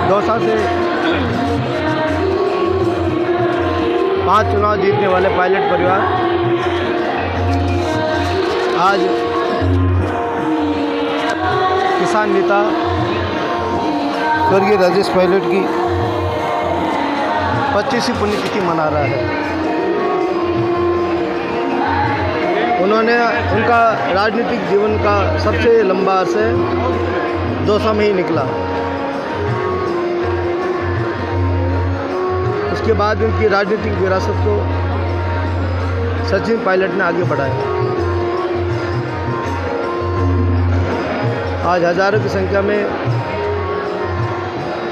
दौसा से 5 चुनाव जीतने वाले पायलट परिवार आज किसान नेता स्वर्गीय राजेश पायलट की 25वीं पुण्यतिथि मना रहा है। उनका राजनीतिक जीवन का सबसे लंबा अरसे दौसा में ही निकला। उसके बाद उनकी राजनीतिक विरासत को सचिन पायलट ने आगे बढ़ाया। आज हजारों की संख्या में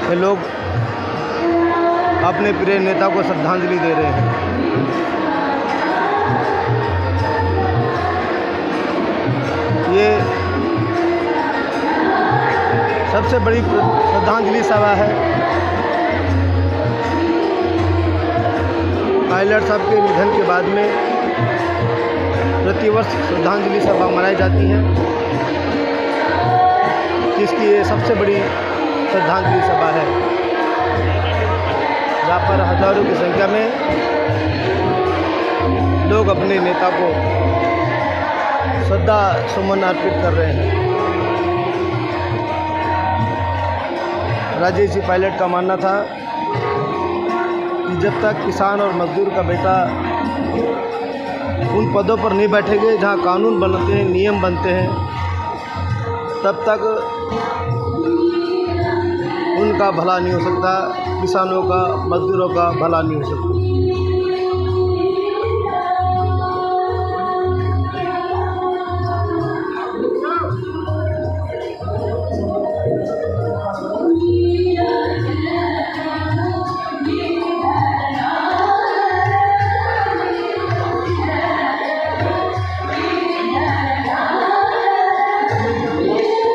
ये लोग अपने प्रिय नेता को श्रद्धांजलि दे रहे हैं। ये सबसे बड़ी श्रद्धांजलि सभा है। पायलट साहब के निधन के बाद में प्रतिवर्ष श्रद्धांजलि सभा मनाई जाती है, जिसकी ये सबसे बड़ी श्रद्धांजलि सभा है, जहाँ पर हजारों की संख्या में लोग अपने नेता को श्रद्धा सुमन अर्पित कर रहे हैं। राजेश जी पायलट का मानना था कि जब तक किसान और मजदूर का बेटा उन पदों पर नहीं बैठेंगे जहाँ कानून बनते हैं, नियम बनते हैं, तब तक उनका भला नहीं हो सकता, किसानों का, मजदूरों का भला नहीं हो सकता।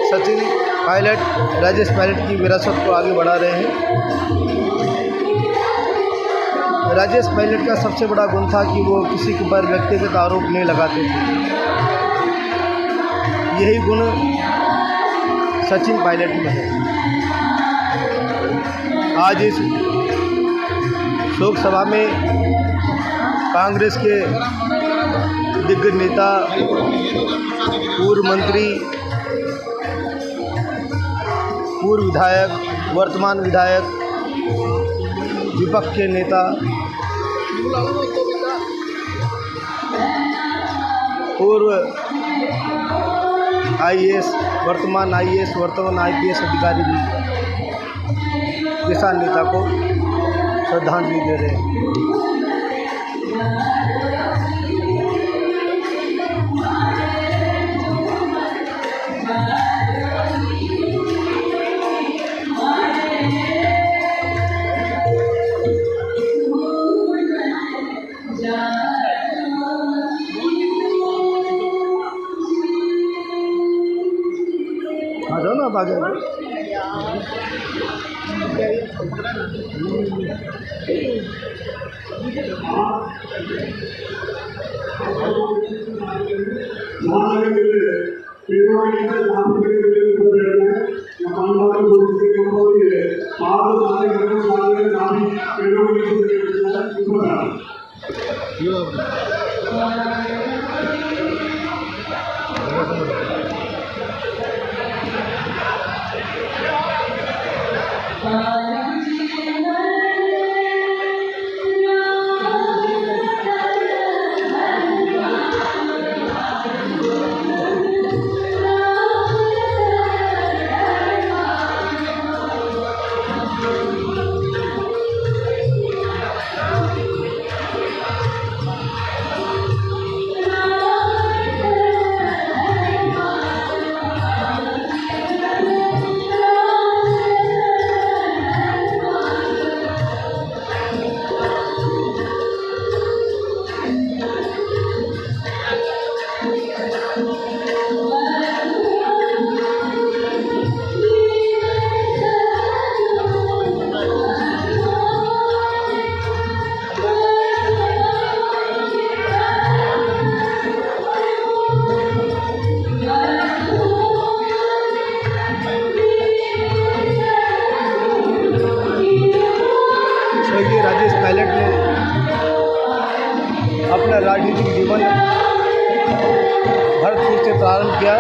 सचिन पायलट राजेश पायलट की विरासत को आगे बढ़ा रहे हैं। राजेश पायलट का सबसे बड़ा गुण था कि वो किसी के ऊपर व्यक्तिगत आरोप नहीं लगाते थे। यही गुण सचिन पायलट में है। आज इस शोक सभा में कांग्रेस के दिग्गज नेता, पूर्व मंत्री, पूर्व विधायक, वर्तमान विधायक, विपक्ष के नेता, पूर्व आईएएस, वर्तमान आईएएस, वर्तमान आईपीएस अधिकारी भी किसान नेता को श्रद्धांजलि दे रहे हैं। आ जाओ ना, आ जाओ। प्रारंभ किया।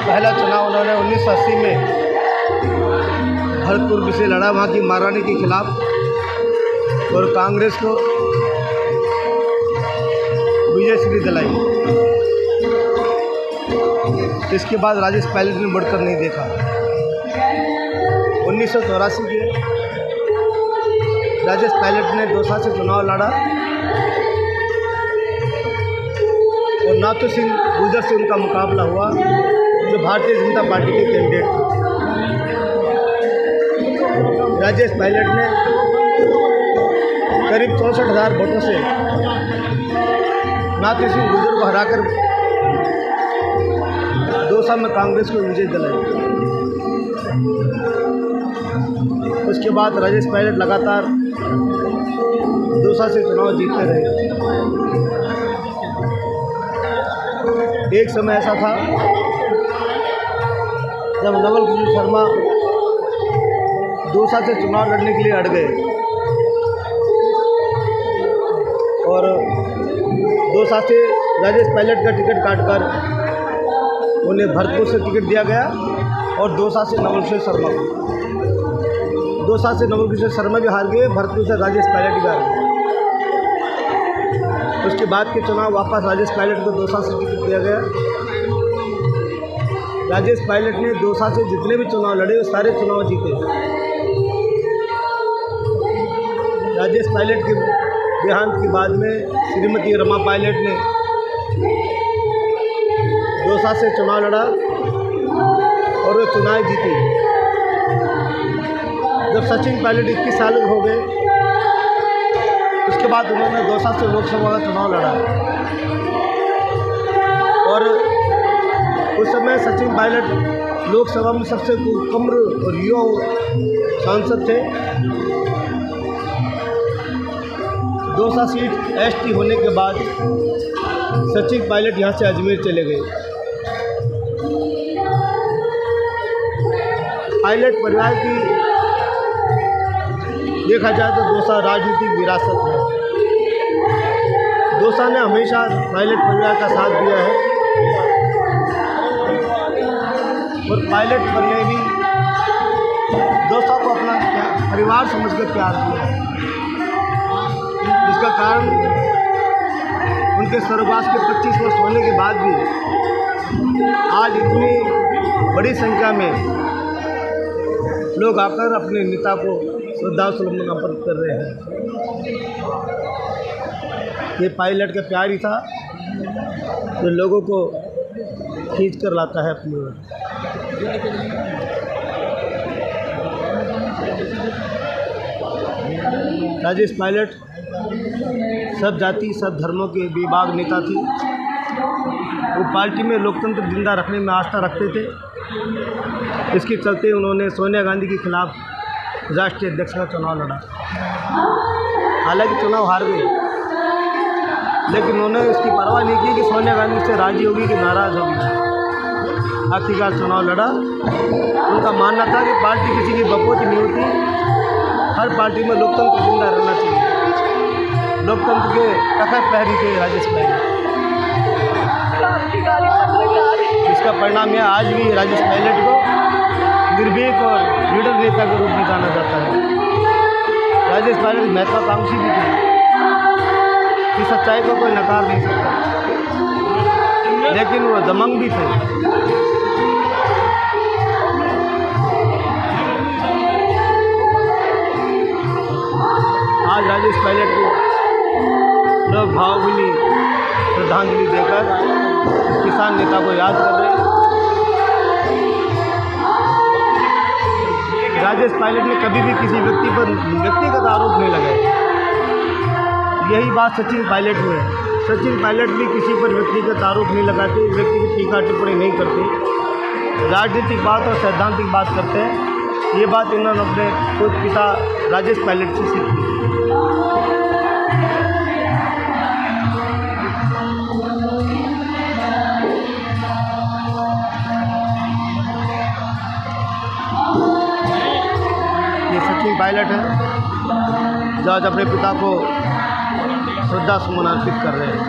पहला चुनाव उन्होंने 1980 में भरतपुर से लड़ा, वहाँ की महारानी के खिलाफ, और कांग्रेस को विजयश्री दिलाई। इसके बाद राजेश पायलट ने बढ़कर नहीं देखा। 1984 के राजेश पायलट ने दौसा से चुनाव लड़ा और नाथू सिंह गुर्जर से उनका मुकाबला हुआ, जो भारतीय जनता पार्टी के कैंडिडेट थे। राजेश पायलट ने करीब 64,000 वोटों से नाथू सिंह गुर्जर को हराकर दौसा में कांग्रेस को विजय दिलाई। उसके बाद राजेश पायलट लगातार दौसा से चुनाव जीतते रहे। एक समय ऐसा था जब नवल किशोर शर्मा दौसा से चुनाव लड़ने के लिए अड़ गए और दौसा से राजेश पायलट का टिकट काटकर उन्हें भरतपुर से टिकट दिया गया और दौसा से नवल किशोर शर्मा को। दौसा से नवल किशोर शर्मा भी हार गए, भरतपुर से राजेश पायलट भी हार गए। उसके बाद के चुनाव वापस राजेश पायलट को दौसा से टिकट दिया गया। राजेश पायलट ने दौसा से जितने भी चुनाव लड़े वो सारे चुनाव जीते। राजेश पायलट के देहांत के बाद में श्रीमती रमा पायलट ने दौसा से चुनाव लड़ा और वो चुनाव जीती। जब सचिन पायलट 21 साल के हो गए, उसके बाद उन्होंने दौसा से लोकसभा का चुनाव लड़ा और उस समय सचिन पायलट लोकसभा में सबसे कम और युवा सांसद थे। दौसा सीट एसटी होने के बाद सचिन पायलट यहाँ से अजमेर चले गए। पायलट परिवार की देखा जाए तो दौसा राजनीतिक विरासत है। दौसा ने हमेशा पायलट परिवार का साथ दिया है और पायलट ने भी दौसा को अपना परिवार समझकर प्यार दिया, जिसका कारण उनके स्वर्गवास के 25 वर्ष होने के बाद भी आज इतनी बड़ी संख्या में लोग आकर अपने नेता को श्रद्धासुमन अर्पित कर रहे हैं। ये पायलट का प्यार ही था जो लोगों को खींच कर लाता है अपनी ओर। राजेश पायलट सब जाति सब धर्मों के विभाग नेता थे। वो पार्टी में लोकतंत्र जिंदा रखने में आस्था रखते थे। इसके चलते उन्होंने सोनिया गांधी के खिलाफ राष्ट्रीय अध्यक्ष का चुनाव लड़ा। हालांकि चुनाव हार गए, लेकिन उन्होंने इसकी परवाह नहीं की कि सोनिया गांधी से राजी होगी कि नाराज़ होगी। आखिरकार चुनाव लड़ा। उनका मानना था कि पार्टी किसी की बकौती नहीं होती, हर पार्टी में लोकतंत्र जिंदा रहना चाहिए। लोकतंत्र के तखत पहरी थे राजेश पायलट। इसका परिणाम यह आज भी राजेश पायलट को निर्भीक और लीडर नेता के रूप में जाना जाता है। राजेश पायलट महत्वाकांक्षी भी थे कि सच्चाई को कोई नकार नहीं सकता, लेकिन वो दमंग भी थे। आज राजेश पायलट को लोग भावभीनी श्रद्धांजलि देकर इस किसान नेता को याद कर रहे हैं। राजेश पायलट ने कभी भी किसी व्यक्ति पर व्यक्तिगत आरोप नहीं लगाया। यही बात सचिन पायलट में है। सचिन पायलट भी किसी पर व्यक्तिगत आरोप नहीं लगाते, व्यक्तिगत टीका टिप्पणी नहीं करते, राजनीतिक बात और सैद्धांतिक बात करते हैं। ये बात इन्होंने अपने खुद पिता राजेश पायलट से सीखी। ये सचिन पायलट है जो आज अपने पिता को श्रद्धा सुमन अर्पित कर रहे हैं।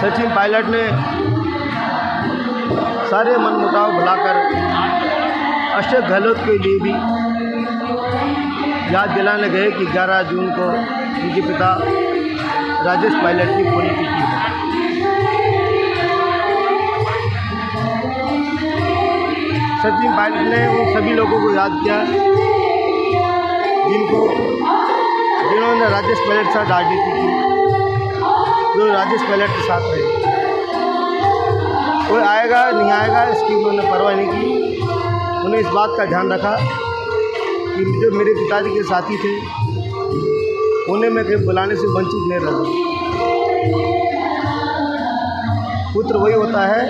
सचिन पायलट ने सारे मनमुटाव भुलाकर अशोक गहलोत के लिए भी याद दिलाने गए कि 11 जून को उनके पिता राजेश पायलट की पुण्यतिथि है। सचिन पायलट ने उन सभी लोगों को याद किया जिन्होंने राजेश पायलट के साथ राजनीति की, जो राजेश पायलट के साथ रहे। कोई आएगा नहीं आएगा इसकी उन्होंने परवाह नहीं की। उन्हें इस बात का ध्यान रखा कि जो मेरे पिताजी के साथी थे उन्हें मैं कहीं बुलाने से वंचित नहीं रहा। पुत्र वही होता है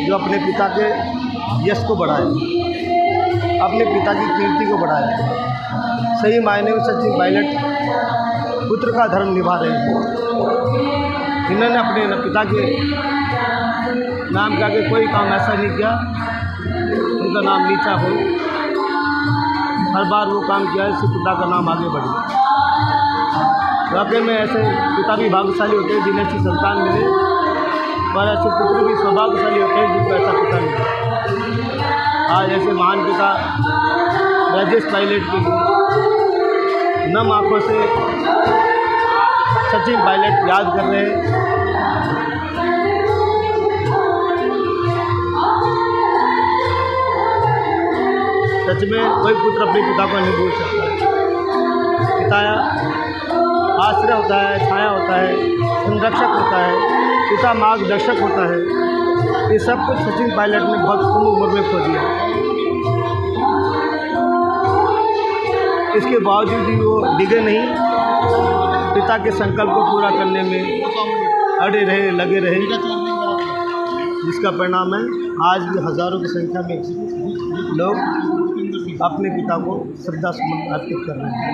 जो अपने पिता के यश को बढ़ाए, अपने पिता की कीर्ति को बढ़ाए। सही मायने में सचिन पायलट पुत्र का धर्म निभा रहे हैं। इन्होंने अपने पिता के नाम के आगे कोई काम ऐसा नहीं किया उनका नाम नीचा हो। हर बार वो काम किया इससे पिता का नाम आगे बढ़े। वाकई में ऐसे पिता भी भाग्यशाली होते हैं जिन्हें अच्छी संतान मिले, पर ऐसे पुत्र भी सौभाग्यशाली होते हैं जिनको ऐसा पिता मिले। आज ऐसे महान पिता राजेश पायलट के नम आँखों से सचिन पायलट याद कर रहे हैं। सच में कोई पुत्र अपने पिता को नहीं भूल सकता। पिता आश्रय होता है, छाया होता है, संरक्षक होता है, पिता मार्गदर्शक होता है। ये सब कुछ सचिन पायलट ने बहुत कम उम्र में खो दिया। इसके बावजूद भी वो डिगे नहीं, पिता के संकल्प को पूरा करने में अड़े रहे, लगे रहे, जिसका परिणाम है आज भी हज़ारों की संख्या में लोग अपने पिता को श्रद्धा सुमन अर्पित कर रहे हैं।